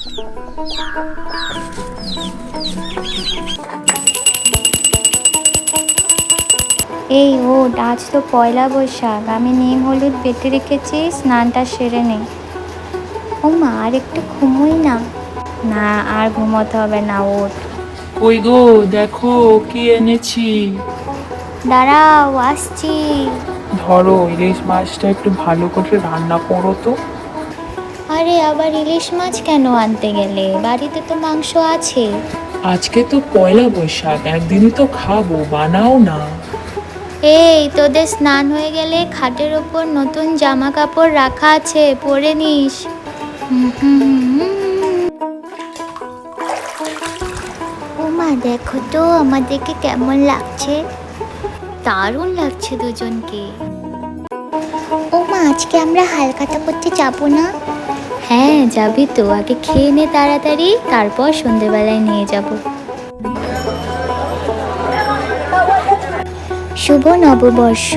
এই ওঠ, আজ তো পয়লা বৈশাখ। আমি নিম হলুদ বেটে রেখেছি, স্নানটা সেরে নে। ও মা, আর একটু ঘুমোই না। না, আর ঘুমোতে হবে না, ওঠ। ওই গো, দেখো কি এনেছি। দাঁড়াও, আসছি। ধরো, ইলিশ মাছটা একটু ভালো করে রান্না করো তো। আরে, আবার ইলিশ মাছ কেন আনতে গেলে? বাড়িতে তো মাংস আছে। আজকে তো পয়লা বৈশাখ, একদিনই তো খাবো, বানাও না। এই, তোদের স্নান হয়ে গেলে খাটের ওপর নতুন জামা কাপড় রাখা আছে, পরে নিস। ও মা, দেখো তো আমাদেরকে কেমন লাগছে। দারুণ লাগছে দুজনকে। ও মা, আজকে আমরা হালখাতা করতে যাবো না? হ্যাঁ, যাবি তো। আগে খেয়ে নে তাড়াতাড়ি, তারপর সন্ধেবেলায় নিয়ে যাব। শুভ নববর্ষ।